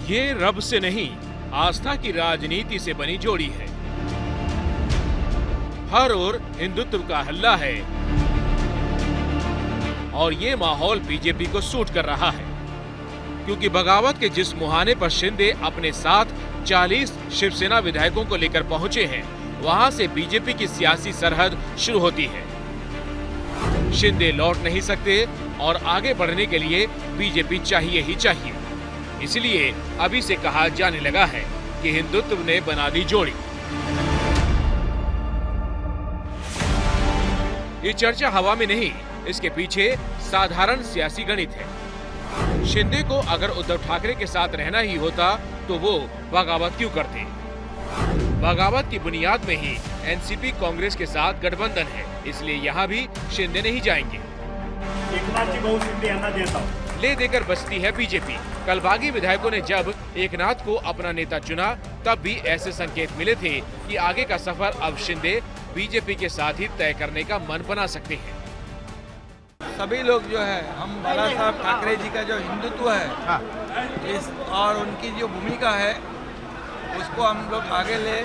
ये रब से नहीं, आस्था की राजनीति से बनी जोड़ी है। हर ओर हिंदुत्व का हल्ला है और ये माहौल बीजेपी को सूट कर रहा है, क्योंकि बगावत के जिस मुहाने पर शिंदे अपने साथ 40 शिवसेना विधायकों को लेकर पहुंचे हैं, वहां से बीजेपी की सियासी सरहद शुरू होती है। शिंदे लौट नहीं सकते और आगे बढ़ने के लिए बीजेपी चाहिए ही चाहिए। इसलिए अभी से कहा जाने लगा है कि हिंदुत्व ने बना दी जोड़ी। ये चर्चा हवा में नहीं, इसके पीछे साधारण सियासी गणित है। शिंदे को अगर उद्धव ठाकरे के साथ रहना ही होता तो वो बगावत क्यों करते? बगावत की बुनियाद में ही एनसीपी कांग्रेस के साथ गठबंधन है, इसलिए यहाँ भी शिंदे नहीं जाएंगे। ले देकर बचती है बीजेपी। कल बागी विधायकों ने जब एकनाथ को अपना नेता चुना, तब भी ऐसे संकेत मिले थे कि आगे का सफर अब शिंदे बीजेपी के साथ ही तय करने का मन बना सकते हैं। सभी लोग जो है, हम बाला साहब ठाकरे जी का जो हिंदुत्व है इस और उनकी जो भूमिका है उसको हम लोग आगे ले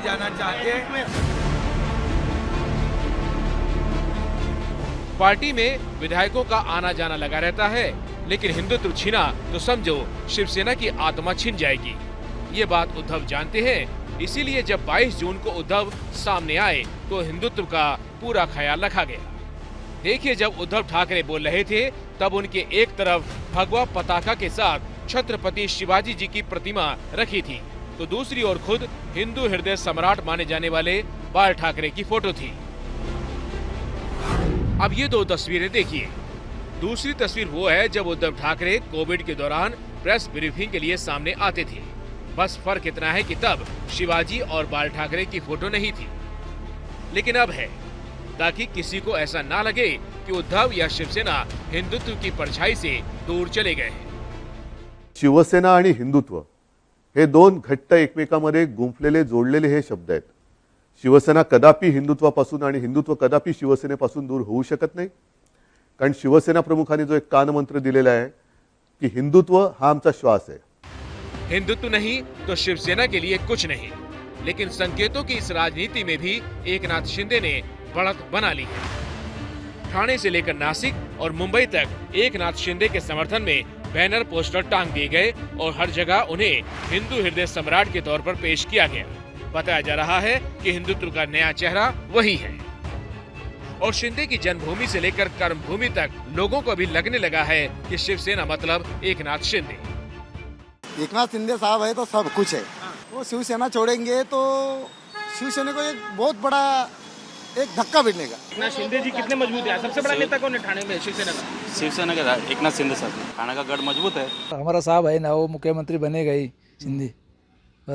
जाना चाहते हैं। पार्टी में विधायकों का आना जाना लगा रहता है, लेकिन हिंदुत्व छिना तो समझो शिवसेना की आत्मा छिन जाएगी। ये बात उद्धव जानते हैं, इसीलिए जब 22 जून को उद्धव सामने आए तो हिंदुत्व का पूरा ख्याल रखा गया। देखिए, जब उद्धव ठाकरे बोल रहे थे तब उनके एक तरफ भगवा पताका के साथ छत्रपति शिवाजी जी की प्रतिमा रखी थी, तो दूसरी ओर खुद हिंदू हृदय सम्राट माने जाने वाले बाल ठाकरे की फोटो थी। अब ये दो तस्वीरें देखिए। दूसरी तस्वीर वो है जब उद्धव ठाकरे कोविड के दौरान प्रेस ब्रीफिंग के लिए सामने आते थे। बस फर्क इतना है कि तब शिवाजी और बाल ठाकरे की फोटो नहीं थी, लेकिन अब है, ताकि किसी को ऐसा ना लगे कि उद्धव या शिवसेना हिंदुत्व की परछाई से दूर चले गए हैं। शिवसेना आणि हिंदुत्व हे दोन घट्ट एकमेकांमध्ये गुंफलेले जोडलेले हे शब्द आहेत। शिवसेना कदापि हिंदुत्वापासून आणि हिंदुत्व कदापि शिवसेनेपासून दूर होऊ शकत नाही, कारण शिवसेना प्रमुखांनी जो एक कानमंत्र दिलेला आहे की हिंदुत्व हा आमचा श्वास है। हिंदुत्व नहीं तो शिवसेना के लिए कुछ नहीं, लेकिन संकेतों की इस राजनीति में भी एकनाथ शिंदे ने बढ़त बना ली है। ठाणे से लेकर नासिक और मुंबई तक एकनाथ शिंदे के समर्थन में बैनर पोस्टर टांग दिए गए और हर जगह उन्हें हिंदू हृदय सम्राट के तौर पर पेश किया गया। बताया जा रहा है कि हिंदुत्व का नया चेहरा वही है और शिंदे की जन्मभूमि से लेकर कर्मभूमि तक लोगों को भी लगने लगा है कि शिवसेना मतलब एकनाथ शिंदे। एकनाथ शिंदे साहब है तो सब कुछ है। वो शिवसेना छोड़ेंगे तो शिवसेना को एक बहुत बड़ा एक धक्का मिलेगा। एकनाथ शिंदे जी कितने मजबूत है? सबसे बड़ा नेता कौन है ठाणे में शिवसेना का? शिवसेना का एकनाथ शिंदे साहब। ठाणे का गढ़ मजबूत है। हमारा साहब है ना, वो मुख्यमंत्री बनेगा ही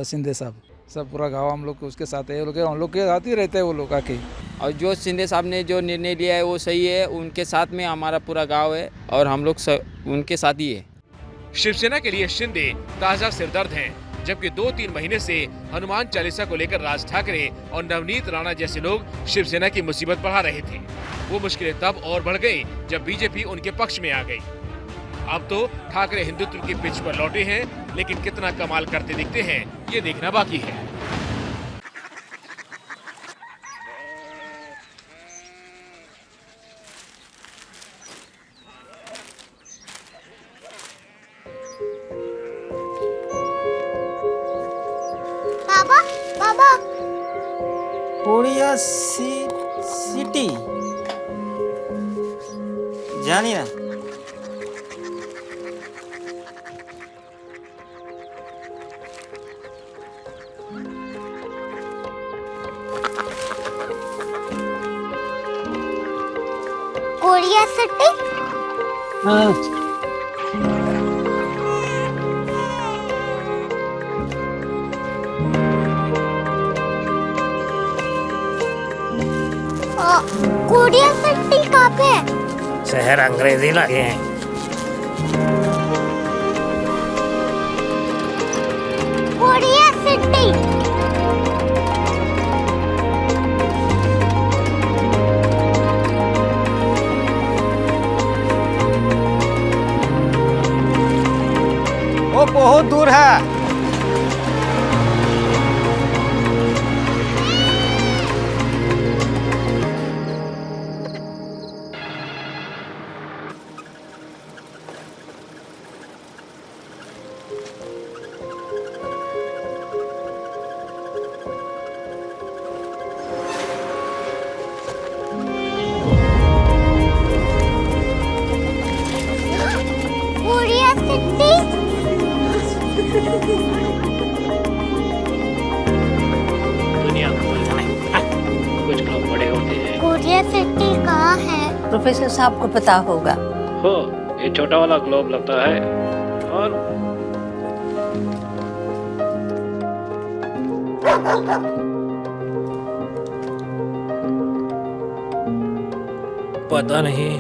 शिंदे साहब। सब पूरा गाँव हम लोग उसके साथ है, हम लोग के साथ ही रहते हैं वो लोग आके। और जो शिंदे साहब ने जो निर्णय लिया है वो सही है, उनके साथ में हमारा पूरा गांव है और हम लोग उनके साथ ही है। शिवसेना के लिए शिंदे ताजा सिरदर्द हैं, जबकि 2-3 महीने से हनुमान चालीसा को लेकर राज ठाकरे और नवनीत राणा जैसे लोग शिवसेना की मुसीबत बढ़ा रहे थे। वो मुश्किलें तब और बढ़ गई जब बीजेपी उनके पक्ष में आ गई। अब तो ठाकरे हिंदुत्व की पिच पर लौटे हैं, लेकिन कितना कमाल करते दिखते हैं ये देखना बाकी है। बाबा बाबा कोरिया सिटी जानिए कोरिया सिटी। कोरिया सिटी कहाँ पे है? शहर अंग्रेजी लगे हैं। Korea city. वो बहुत दूर है। कोरिया सिटी दुनिया को बोलना है, कुछ लोग बड़े होते हैं। कोरिया सिटी कहाँ है? प्रोफेसर साहब को पता होगा। हो, ये छोटा वाला ग्लोब लगता है और पता नहीं,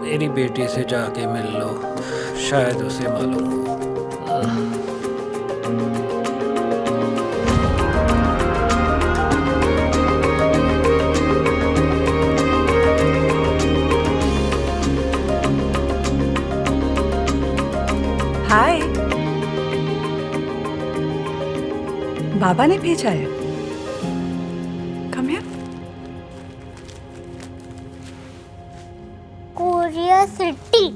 मेरी बेटी से जाके मिल लो, शायद उसे मालूम हो। हाय, बाबा ने भेजा है। Come here. Korea city.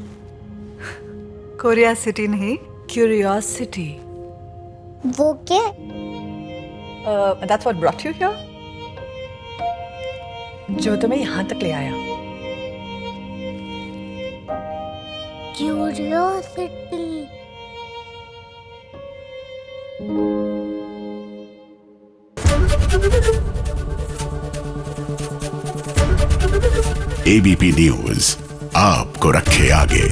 Korea city नहीं, क्यूरियोसिटी। वो क्या? That's what brought you here? जो तुम्हें यहाँ तक ले आया। क्यूरियोसिटी। एबीपी न्यूज आपको रखे आगे।